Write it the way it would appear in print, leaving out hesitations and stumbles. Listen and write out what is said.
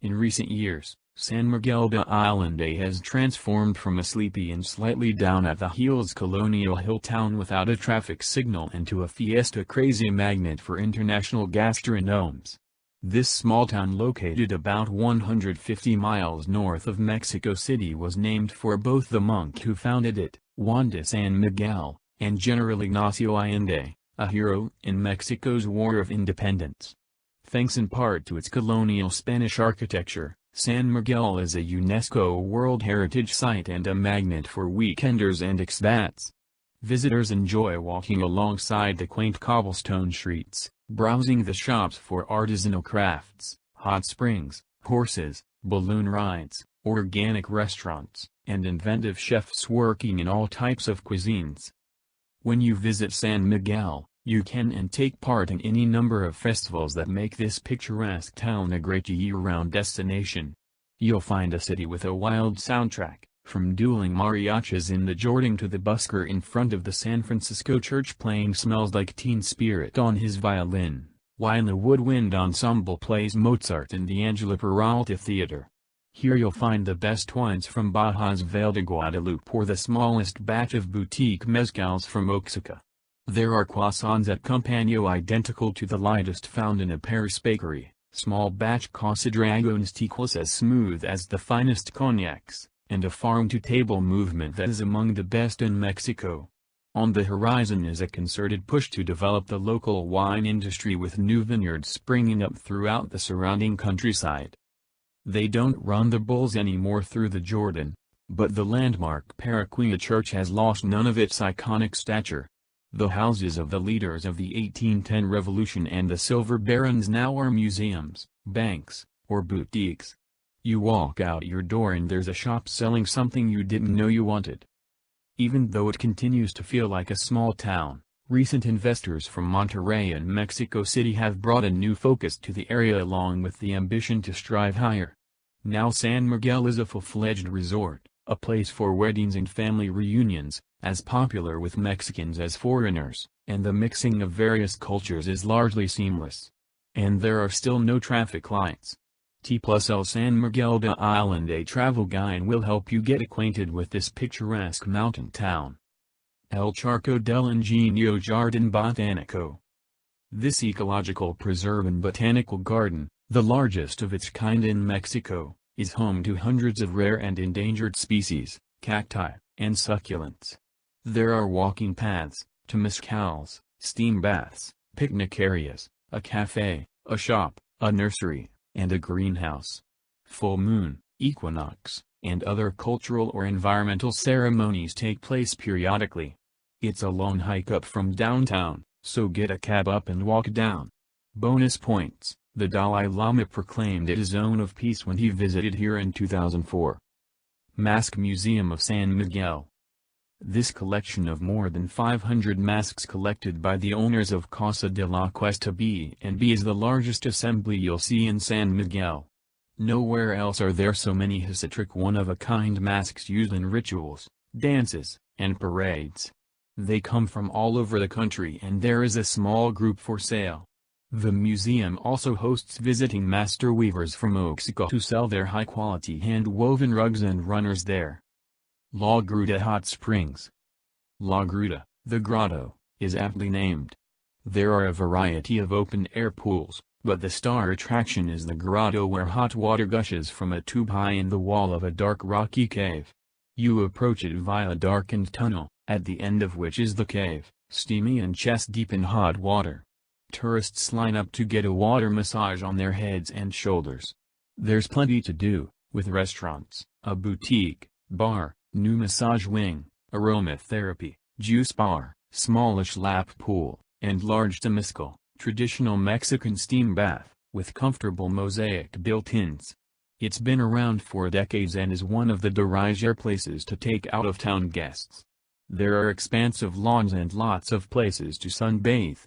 In recent years, San Miguel de Allende has transformed from a sleepy and slightly down-at-the-heels colonial hill town without a traffic signal into a fiesta-crazy magnet for international gastronomes. This small town located about 150 miles north of Mexico City was named for both the monk who founded it, Juan de San Miguel, and General Ignacio Allende, a hero in Mexico's War of Independence. Thanks in part to its colonial Spanish architecture, San Miguel is a UNESCO World Heritage Site and a magnet for weekenders and expats. Visitors enjoy walking alongside the quaint cobblestone streets, browsing the shops for artisanal crafts, hot springs, horses, balloon rides, organic restaurants, and inventive chefs working in all types of cuisines. When you visit San Miguel, you can and take part in any number of festivals that make this picturesque town a great year-round destination. You'll find a city with a wild soundtrack, from dueling mariachis in the Jordan to the busker in front of the San Francisco church playing Smells Like Teen Spirit on his violin, while the woodwind ensemble plays Mozart in the Angela Peralta Theater. Here you'll find the best wines from Baja's Vail de Guadalupe or the smallest batch of boutique mezcals from Oaxaca. There are croissants at Compaño identical to the lightest found in a Paris bakery, small batch Casa Dragones tequila as smooth as the finest cognacs, and a farm-to-table movement that is among the best in Mexico. On the horizon is a concerted push to develop the local wine industry with new vineyards springing up throughout the surrounding countryside. They don't run the bulls anymore through the Jordan, but the landmark Paraquilla Church has lost none of its iconic stature. The houses of the leaders of the 1810 revolution and the silver barons now are museums, banks, or boutiques. You walk out your door and there's a shop selling something you didn't know you wanted. Even though it continues to feel like a small town, recent investors from Monterrey and Mexico City have brought a new focus to the area along with the ambition to strive higher. Now San Miguel is a full-fledged resort, a place for weddings and family reunions, as popular with Mexicans as foreigners, and the mixing of various cultures is largely seamless. And there are still no traffic lights. T+L San Miguel de Allende travel guide will help you get acquainted with this picturesque mountain town. El Charco del Ingenio Jardín Botánico. This ecological preserve and botanical garden, the largest of its kind in Mexico, is home to hundreds of rare and endangered species, cacti, and succulents. There are walking paths, temazcals, steam baths, picnic areas, a cafe, a shop, a nursery, and a greenhouse. Full moon, equinox, and other cultural or environmental ceremonies take place periodically. It's a long hike up from downtown, so get a cab up and walk down. Bonus points: the Dalai Lama proclaimed it a zone of peace when he visited here in 2004. Mask Museum of San Miguel. This collection of more than 500 masks collected by the owners of Casa de la Cuesta B&B is the largest assembly you'll see in San Miguel. Nowhere else are there so many historic one-of-a-kind masks used in rituals, dances, and parades. They come from all over the country and there is a small group for sale. The museum also hosts visiting master weavers from Oaxaca who sell their high-quality hand-woven rugs and runners there. La Gruta Hot Springs. La Gruta, the grotto, is aptly named. There are a variety of open-air pools, but the star attraction is the grotto where hot water gushes from a tube high in the wall of a dark rocky cave. You approach it via a darkened tunnel, at the end of which is the cave, steamy and chest-deep in hot water. Tourists line up to get a water massage on their heads and shoulders. There's plenty to do, with restaurants, a boutique, bar, new massage wing, aromatherapy, juice bar, smallish lap pool, and large temazcal, traditional Mexican steam bath, with comfortable mosaic built-ins. It's been around for decades and is one of the derisier places to take out-of-town guests. There are expansive lawns and lots of places to sunbathe,